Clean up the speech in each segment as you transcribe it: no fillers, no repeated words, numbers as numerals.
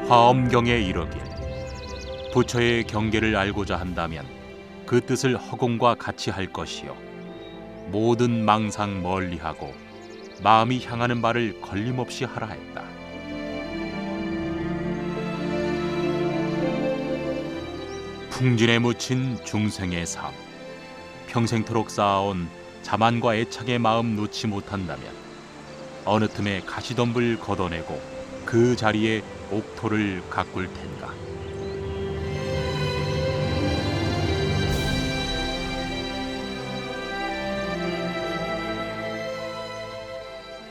화엄경에 이르길 부처의 경계를 알고자 한다면 그 뜻을 허공과 같이 할 것이요 모든 망상 멀리하고 마음이 향하는 바를 걸림없이 하라 했다. 풍진에 묻힌 중생의 삶, 평생토록 쌓아온 자만과 애착의 마음 놓지 못한다면 어느 틈에 가시덤불 걷어내고 그 자리에 옥토를 가꿀 텐가.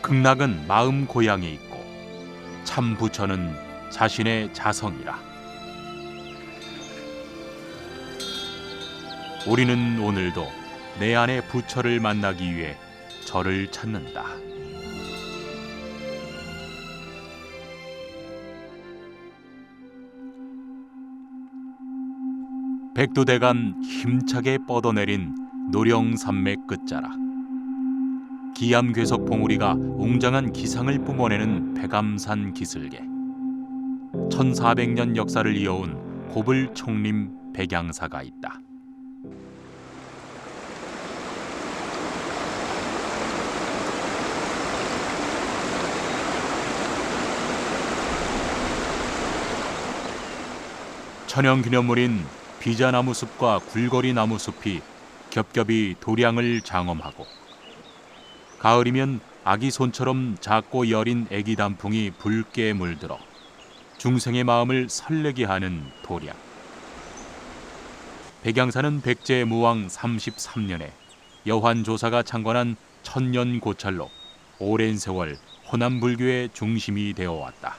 극락은 마음 고향에 있고 참 부처는 자신의 자성이라. 우리는 오늘도 내 안의 부처를 만나기 위해 절을 찾는다. 백두대간 힘차게 뻗어내린 노령산맥 끝자락, 기암괴석 봉우리가 웅장한 기상을 뿜어내는 백암산 기슭에 1400년 역사를 이어온 고불 총림 백양사가 있다. 천연기념물인 비자나무 숲과 굴거리 나무 숲이 겹겹이 도량을 장엄하고 가을이면 아기 손처럼 작고 여린 애기 단풍이 붉게 물들어 중생의 마음을 설레게 하는 도량. 백양사는 백제무왕 33년에 여환조사가 창건한 천년 고찰로 오랜 세월 호남불교의 중심이 되어왔다.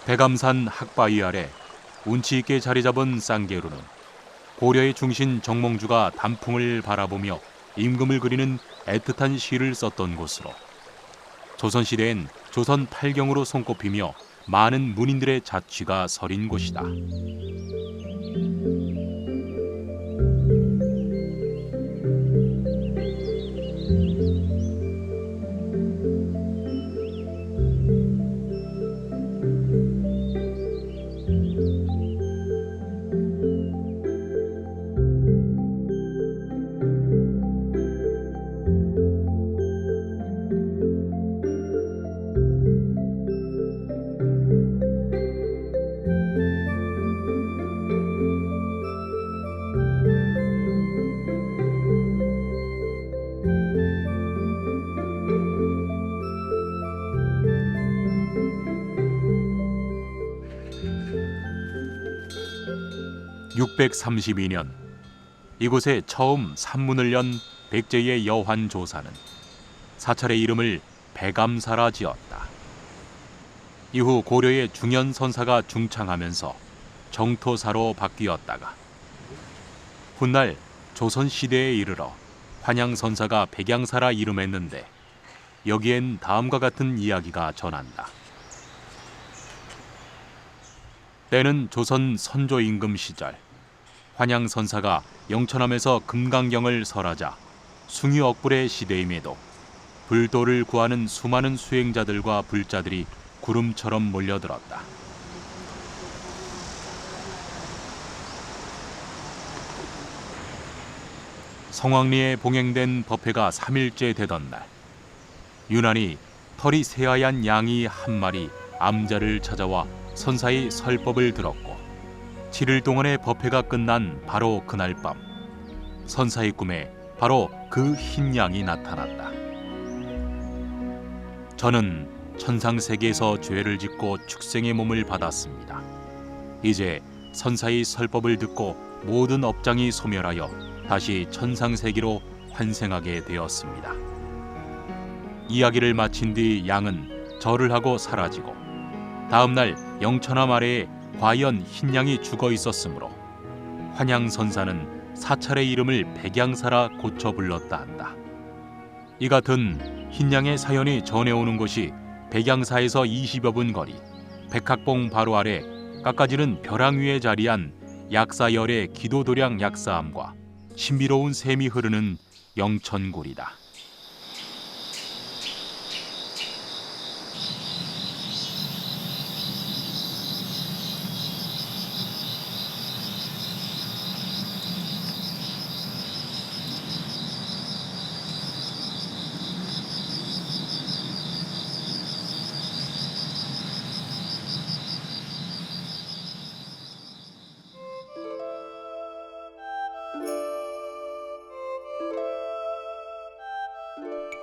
백암산 학바위 아래 운치 있게 자리 잡은 쌍계루는 고려의 중신 정몽주가 단풍을 바라보며 임금을 그리는 애틋한 시를 썼던 곳으로 조선시대엔 조선 팔경으로 손꼽히며 많은 문인들의 자취가 서린 곳이다. (632년) 이곳에 처음 산문을 연 백제의 여환조사는 사찰의 이름을 백암사라 지었다. 이후 고려의 중현선사가 중창하면서 정토사로 바뀌었다가 훗날 조선시대에 이르러 환양선사가 백양사라 이름했는데 여기엔 다음과 같은 이야기가 전한다. 때는 조선 선조 임금 시절 환양선사가 영천함에서 금강경을 설하자 숭유억불의 시대임에도 불도를 구하는 수많은 수행자들과 불자들이 구름처럼 몰려들었다. 성황리에 봉행된 법회가 3일째 되던 날, 유난히 털이 새하얀 양이 한 마리 암자를 찾아와 선사의 설법을 들었고 7일 동안의 법회가 끝난 바로 그날 밤 선사의 꿈에 바로 그 흰 양이 나타났다. 저는 천상세계에서 죄를 짓고 축생의 몸을 받았습니다. 이제 선사의 설법을 듣고 모든 업장이 소멸하여 다시 천상세계로 환생하게 되었습니다. 이야기를 마친 뒤 양은 절을 하고 사라지고 다음 날 영천함 아래에 과연 흰 양이 죽어 있었으므로 환양선사는 사찰의 이름을 백양사라 고쳐 불렀다 한다. 이 같은 흰 양의 사연이 전해오는 곳이 백양사에서 20여 분 거리 백학봉 바로 아래 깎아지는 벼랑 위에 자리한 약사열의 기도도량 약사함과 신비로운 샘이 흐르는 영천굴이다.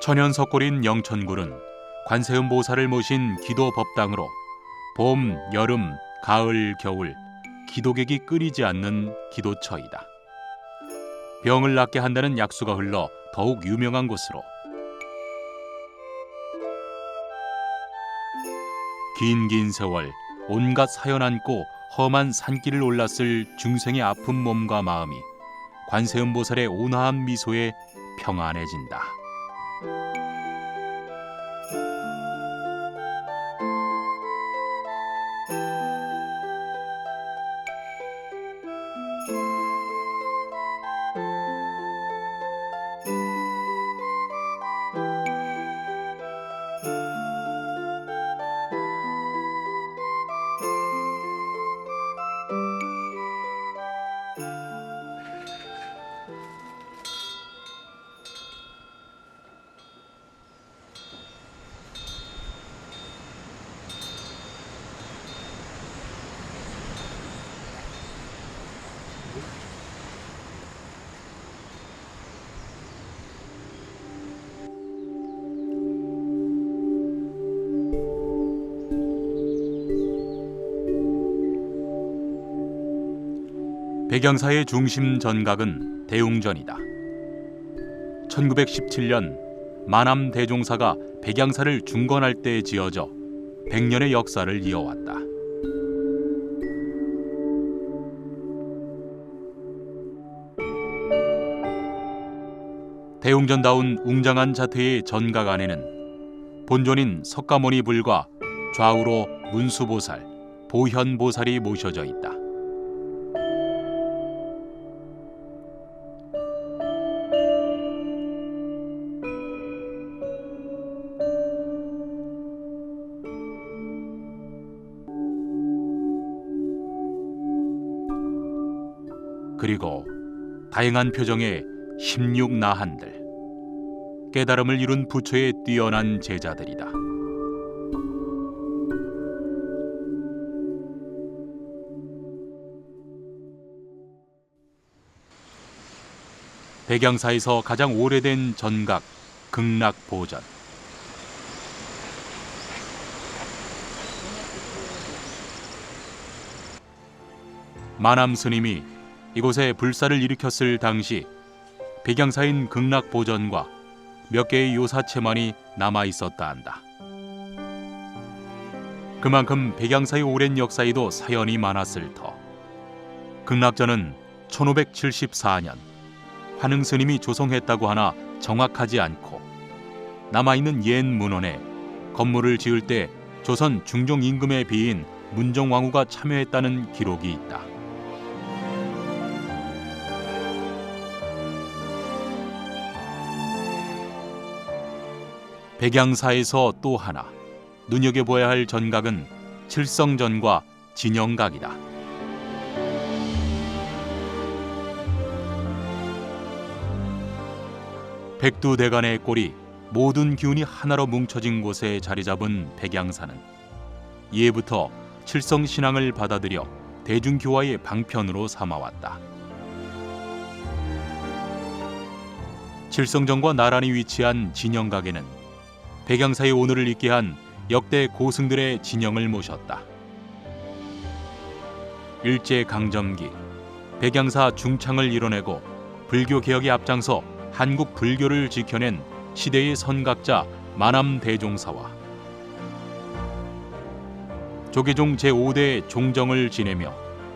천연석굴인 영천굴은 관세음 보살을 모신 기도 법당으로 봄, 여름, 가을, 겨울 기도객이 끊이지 않는 기도처이다. 병을 낫게 한다는 약수가 흘러 더욱 유명한 곳으로 긴 세월 온갖 사연 안고 험한 산길을 올랐을 중생의 아픈 몸과 마음이 관세음 보살의 온화한 미소에 평안해진다. 백양사의 중심 전각은 대웅전이다. 1917년 만암 대종사가 백양사를 중건할 때 지어져 100년의 역사를 이어왔다. 대웅전다운 웅장한 자태의 전각 안에는 본존인 석가모니 불과 좌우로 문수보살, 보현보살이 모셔져 있다. 그리고 다양한 표정의 16나한들, 깨달음을 이룬 부처의 뛰어난 제자들이다. 백양사에서 가장 오래된 전각 극락보전. 만암 스님이 이곳에 불사를 일으켰을 당시 백양사인 극락보전과 몇 개의 요사체만이 남아 있었다 한다. 그만큼 백양사의 오랜 역사에도 사연이 많았을 터. 극락전은 1574년 환흥스님이 조성했다고 하나 정확하지 않고 남아있는 옛 문헌에 건물을 지을 때 조선 중종 임금의 비인 문정왕후가 참여했다는 기록이 있다. 백양사에서 또 하나 눈여겨봐야 할 전각은 칠성전과 진영각이다. 백두대간의 꼴이 모든 기운이 하나로 뭉쳐진 곳에 자리 잡은 백양사는 이해부터 칠성신앙을 받아들여 대중교화의 방편으로 삼아왔다. 칠성전과 나란히 위치한 진영각에는 백양사의 오늘을 있게 한 역대 고승들의 진영을 모셨다. 일제강점기 백양사 중창을 이뤄내고 불교 개혁에 앞장서 한국 불교를 지켜낸 시대의 선각자 만암 대종사와 조계종 제5대 종정을 지내며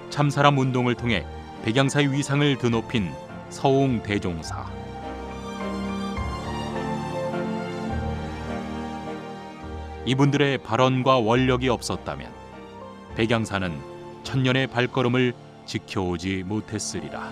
참사람 운동을 통해 백양사의 위상을 드높인 서웅 대종사. 이분들의 발언과 원력이 없었다면 백양사는 천년의 발걸음을 지켜오지 못했으리라.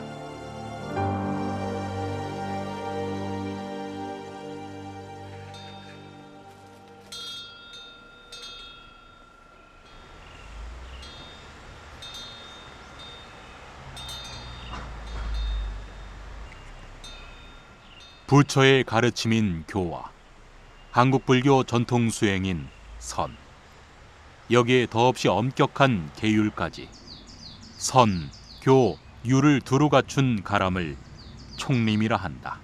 부처의 가르침인 교화, 한국 불교 전통 수행인 선, 여기에 더없이 엄격한 계율까지 선, 교, 유를 두루 갖춘 가람을 총림이라 한다.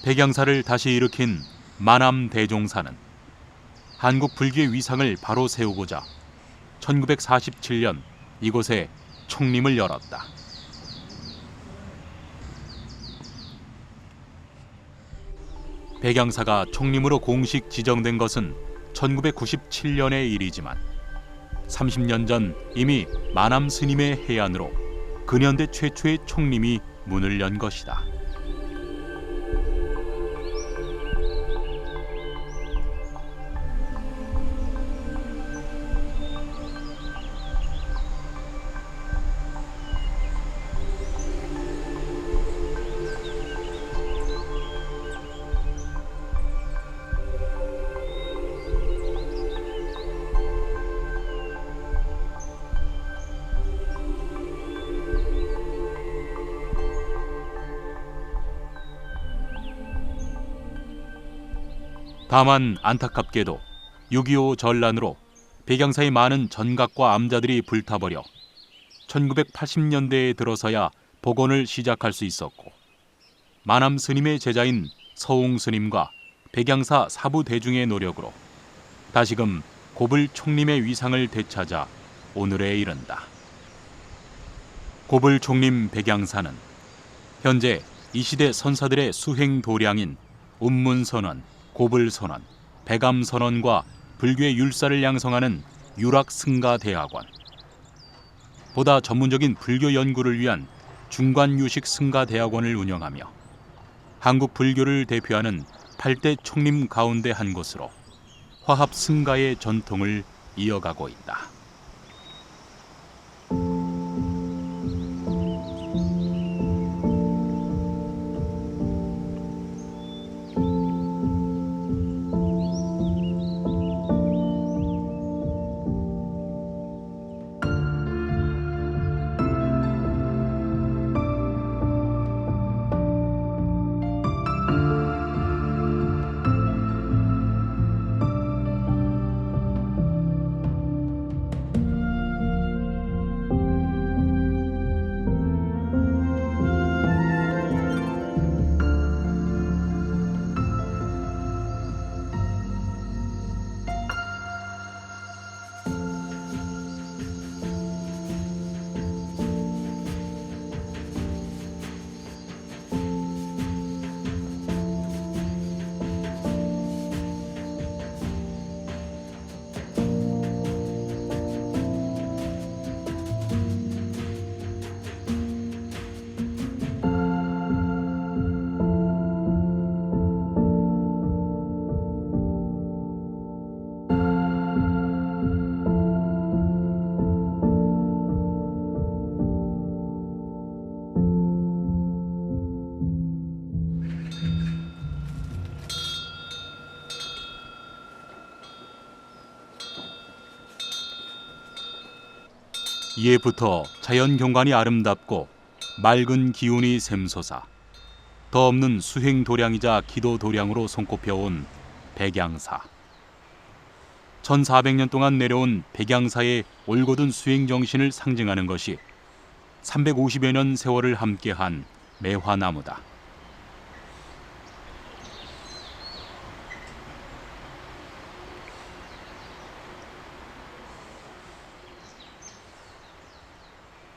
백양사를 다시 일으킨 만암 대종사는 한국 불교의 위상을 바로 세우고자 1947년 이곳에 총림을 열었다. 백양사가 총림으로 공식 지정된 것은 1997년의 일이지만 30년 전 이미 만암 스님의 해안으로 근현대 최초의 총림이 문을 연 것이다. 다만 안타깝게도 6.25 전란으로 백양사의 많은 전각과 암자들이 불타버려 1980년대에 들어서야 복원을 시작할 수 있었고, 만암 스님의 제자인 서웅 스님과 백양사 사부 대중의 노력으로 다시금 고불 총림의 위상을 되찾아 오늘에 이른다. 고불 총림 백양사는 현재 이 시대 선사들의 수행 도량인 운문선원, 고불선원, 백암선원과 불교의 율사를 양성하는 유락승가대학원, 보다 전문적인 불교 연구를 위한 중관유식 승가대학원을 운영하며 한국 불교를 대표하는 8대 총림 가운데 한 곳으로 화합승가의 전통을 이어가고 있다. 이에부터 자연 경관이 아름답고 맑은 기운이 샘솟아 더 없는 수행 도량이자 기도 도량으로 손꼽혀온 백양사. 1400년 동안 내려온 백양사의 올곧은 수행 정신을 상징하는 것이 350여 년 세월을 함께한 매화나무다.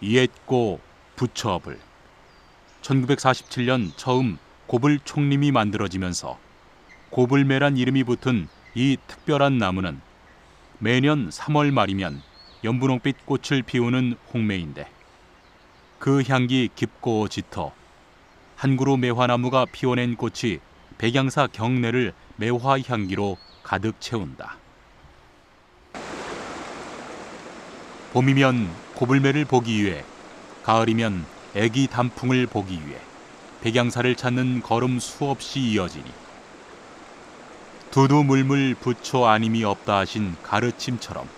이엣고 부처불. 1947년 처음 고불 총림이 만들어지면서 고불매란 이름이 붙은 이 특별한 나무는 매년 3월 말이면 연분홍빛 꽃을 피우는 홍매인데, 그 향기 깊고 짙어 한 그루 매화나무가 피워낸 꽃이 백양사 경내를 매화 향기로 가득 채운다. 봄이면 고불매를 보기 위해, 가을이면 애기 단풍을 보기 위해 백양사를 찾는 걸음 수없이 이어지니, 두두물물 부처 아님이 없다 하신 가르침처럼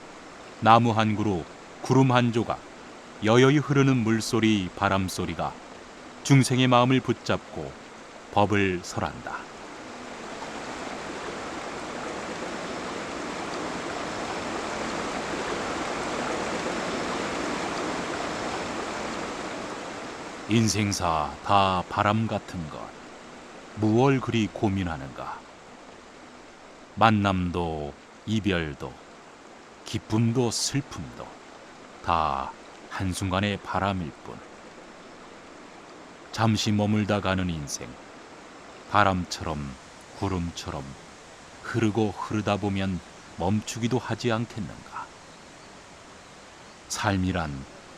나무 한 그루, 구름 한 조각, 여여히 흐르는 물소리, 바람소리가 중생의 마음을 붙잡고 법을 설한다. 인생사 다 바람 같은 것, 무얼 그리 고민하는가. 만남도 이별도 기쁨도 슬픔도 다 한순간의 바람일 뿐. 잠시 머물다 가는 인생, 바람처럼 구름처럼 흐르고 흐르다 보면 멈추기도 하지 않겠는가. 삶이란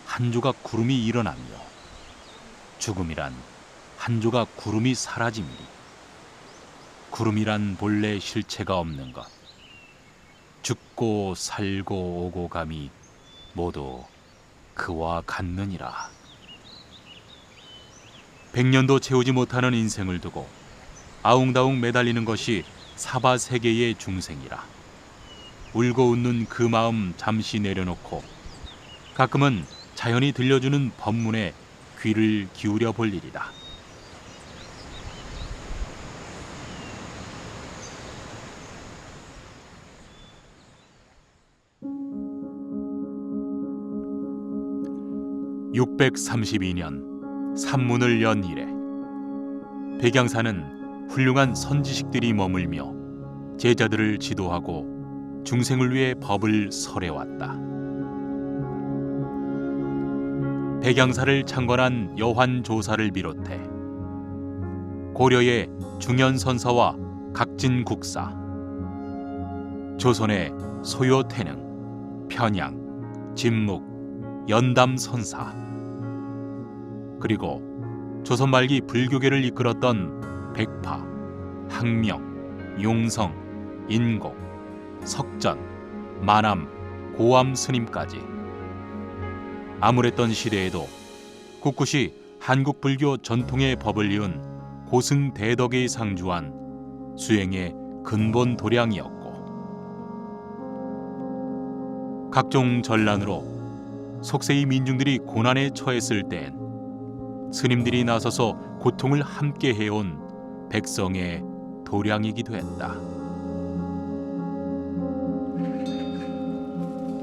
한 조각 구름이 일어나며, 죽음이란 한 조각 구름이 사라짐이니, 구름이란 본래 실체가 없는 것, 죽고 살고 오고 감이 모두 그와 같느니라. 100년도 채우지 못하는 인생을 두고 아웅다웅 매달리는 것이 사바세계의 중생이라. 울고 웃는 그 마음 잠시 내려놓고 가끔은 자연이 들려주는 법문에 귀를 기울여 볼 일이다. (632년) 산문을 연 이래 백양사는 훌륭한 선지식들이 머물며 제자들을 지도하고 중생을 위해 법을 설해왔다. 백양사를 창건한 여환조사를 비롯해 고려의 중현선사와 각진국사, 조선의 소요태능, 편양, 진묵, 연담선사, 그리고 조선 말기 불교계를 이끌었던 백파, 항명, 용성, 인곡, 석전, 만암, 고암 스님까지 암울했던 시대에도 꿋꿋이 한국 불교 전통의 법을 이은 고승대덕에 상주한 수행의 근본 도량이었고, 각종 전란으로 속세의 민중들이 고난에 처했을 땐 스님들이 나서서 고통을 함께 해온 백성의 도량이기도 했다.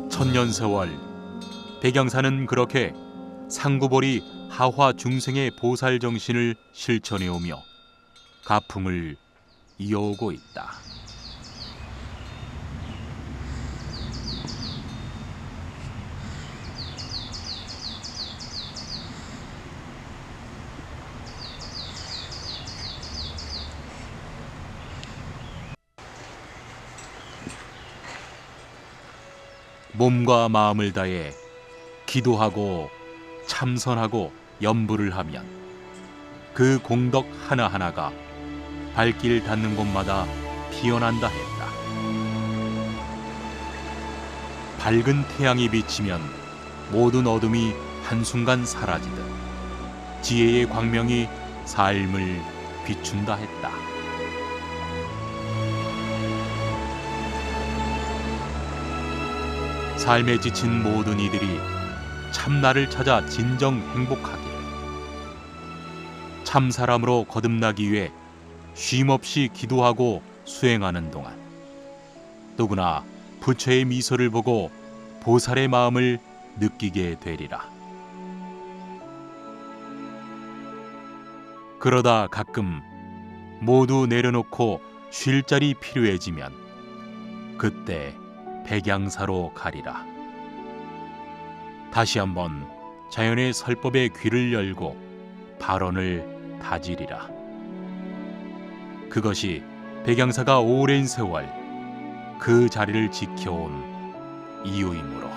천년세월 백양사는 그렇게 상구보리 하화 중생의 보살 정신을 실천해오며 가풍을 이어오고 있다. 몸과 마음을 다해 기도하고 참선하고 염불을 하면 그 공덕 하나하나가 발길 닿는 곳마다 피어난다 했다. 밝은 태양이 비치면 모든 어둠이 한순간 사라지듯 지혜의 광명이 삶을 비춘다 했다. 삶에 지친 모든 이들이 참나를 찾아 진정 행복하기를, 참 사람으로 거듭나기 위해 쉼없이 기도하고 수행하는 동안 누구나 부처의 미소를 보고 보살의 마음을 느끼게 되리라. 그러다 가끔 모두 내려놓고 쉴 자리 필요해지면 그때 백양사로 가리라. 다시 한번 자연의 설법에 귀를 열고 발언을 다지리라. 그것이 백양사가 오랜 세월 그 자리를 지켜온 이유이므로.